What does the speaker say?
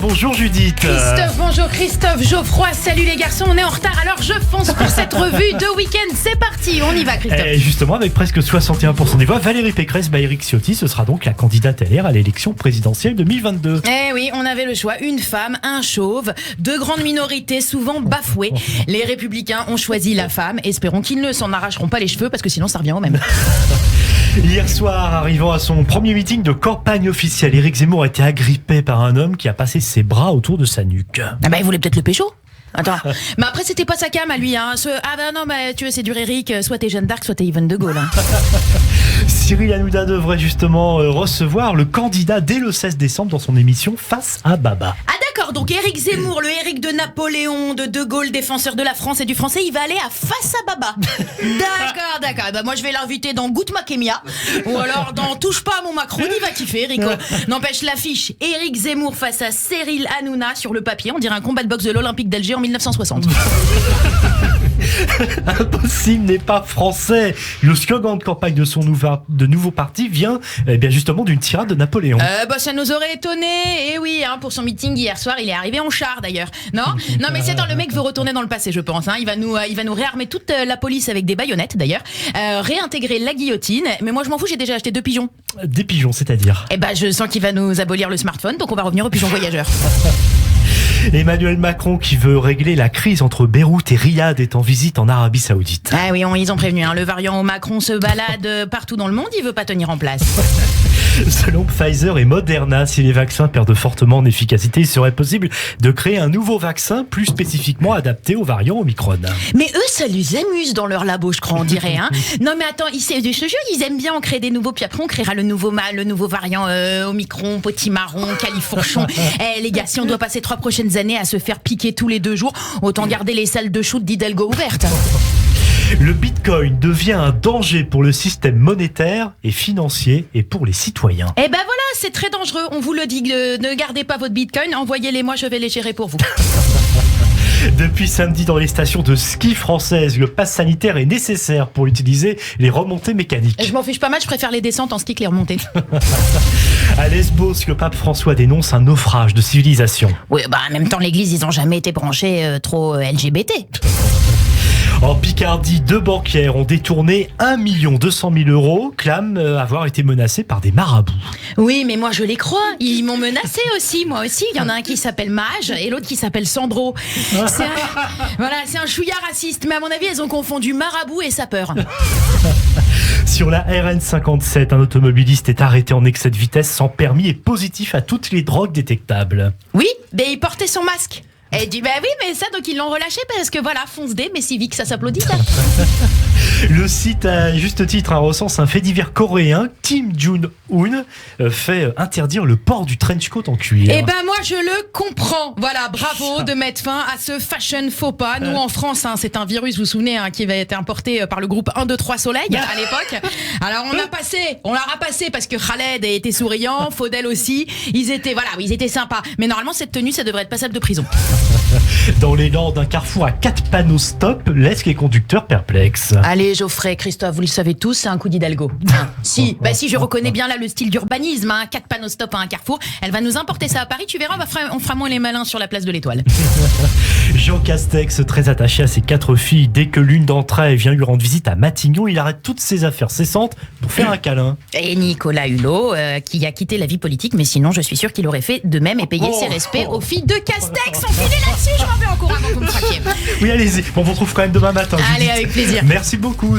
bonjour Judith. Christophe, bonjour Christophe, Geoffroy, salut les garçons, on est en retard, alors je fonce pour cette revue de week-end, c'est parti, on y va Christophe. Et justement, avec presque 61% des voix, Valérie Pécresse, Éric Ciotti, ce sera donc la candidate LR à l'élection présidentielle 2022. Eh oui, on avait le choix, une femme, un chauve, deux grandes minorités souvent bafouées. Les Républicains ont choisi la femme, espérons qu'ils ne s'en arracheront pas les cheveux parce que sinon ça revient au même. Hier soir, arrivant à son premier meeting de campagne officielle, Éric Zemmour a été agrippé par un homme qui a passé ses bras autour de sa nuque. Ah bah il voulait peut-être le pécho. Attends, mais après c'était pas sa cam à lui hein. Ah bah non bah tu veux c'est dur Eric, soit t'es Jeanne d'Arc, soit t'es Yvonne de Gaulle hein. Cyril Hanouna devrait justement recevoir le candidat dès le 16 décembre dans son émission Face à Baba. Ah d'accord, donc Éric Zemmour, le Éric de Napoléon, de Gaulle, défenseur de la France et du français, il va aller à Face à Baba. D'accord. Bah moi je vais l'inviter dans Goûte ma Kémia ou alors dans Touche pas à mon Macron, il va kiffer Rico. N'empêche l'affiche Éric Zemmour face à Cyril Hanouna sur le papier, on dirait un combat de boxe de l'Olympique d'Alger en 1960. Impossible n'est pas français. Le slogan de campagne de son nouveau parti vient bien justement d'une tirade de Napoléon. Bah ça nous aurait étonné. Et oui, hein, pour son meeting hier soir, il est arrivé en char d'ailleurs. Non, mais c'est le mec veut retourner dans le passé, je pense. Hein. Il va nous réarmer toute la police avec des baïonnettes d'ailleurs, réintégrer la guillotine. Mais moi je m'en fous, j'ai déjà acheté 2 pigeons. Des pigeons, c'est-à-dire? Eh bah je sens qu'il va nous abolir le smartphone, donc on va revenir aux pigeons voyageurs. Emmanuel Macron qui veut régler la crise entre Beyrouth et Riyad est en visite en Arabie Saoudite. Ah oui, ils ont prévenu, hein, le variant Macron se balade partout dans le monde, il veut pas tenir en place. Selon Pfizer et Moderna, si les vaccins perdent fortement en efficacité, il serait possible de créer un nouveau vaccin plus spécifiquement adapté au variant Omicron. Mais eux, ça les amuse dans leur labo, je crois, on dirait. Hein. Non mais attends, je te jure, ils aiment bien en créer des nouveaux, puis après on créera le nouveau variant Omicron, potimarron, califourchon. Les gars, si on doit passer 3 prochaines années à se faire piquer tous les 2 jours, autant garder les salles de shoot d'Hidalgo ouvertes. Le bitcoin devient un danger pour le système monétaire et financier et pour les citoyens. Eh ben voilà, c'est très dangereux, on vous le dit, ne gardez pas votre bitcoin, envoyez-les moi, je vais les gérer pour vous. Depuis samedi, dans les stations de ski françaises, le pass sanitaire est nécessaire pour utiliser les remontées mécaniques. Je m'en fiche pas mal, je préfère les descentes en ski que les remontées. À Lesbos, le pape François dénonce un naufrage de civilisation. Oui, bah en même temps, l'église, ils ont jamais été branchés trop LGBT. En Picardie, 2 banquières ont détourné 1 200 000 €, clament avoir été menacés par des marabouts. Oui, mais moi je les crois. Ils m'ont menacé aussi, moi aussi. Il y en a un qui s'appelle Mage et l'autre qui s'appelle Sandro. C'est un chouïa raciste. Mais à mon avis, elles ont confondu marabout et sapeur. Sur la RN57, un automobiliste est arrêté en excès de vitesse sans permis et positif à toutes les drogues détectables. Oui, mais il portait son masque. Et dit bah oui mais ça donc ils l'ont relâché parce que voilà fonce D mais civique ça s'applaudit ça. Le site à juste titre recense un fait divers coréen. Kim Jong-un fait interdire le port du trench coat en cuir. Eh ben moi je le comprends. Voilà, bravo de mettre fin à ce fashion faux pas. Nous en France c'est un virus, vous vous souvenez qui avait été importé par le groupe 1, 2, 3 Soleil à l'époque. Alors on l'a rapassé parce que Khaled était souriant, Faudel aussi. Ils étaient sympas. Mais normalement cette tenue ça devrait être passable de prison. Dans les Landes, un carrefour à 4 panneaux stop laisse les conducteurs perplexes. Allez Geoffrey, Christophe, vous le savez tous, c'est un coup d'Hidalgo. Si, je reconnais bien là le style d'urbanisme, 4 panneaux stop à un carrefour. Elle va nous importer ça à Paris, tu verras, on fera moins les malins sur la place de l'Étoile. Jean Castex, très attaché à ses 4 filles, dès que l'une d'entre elles vient lui rendre visite à Matignon, il arrête toutes ses affaires cessantes pour faire un câlin. Et Nicolas Hulot, qui a quitté la vie politique, mais sinon je suis sûr qu'il aurait fait de même et payé ses respects aux filles de Castex. On finit là-dessus, je m'en vais encore avant que vous me fraquiez. Oui, allez-y, on vous retrouve quand même demain matin. Allez, avec plaisir. Merci beaucoup.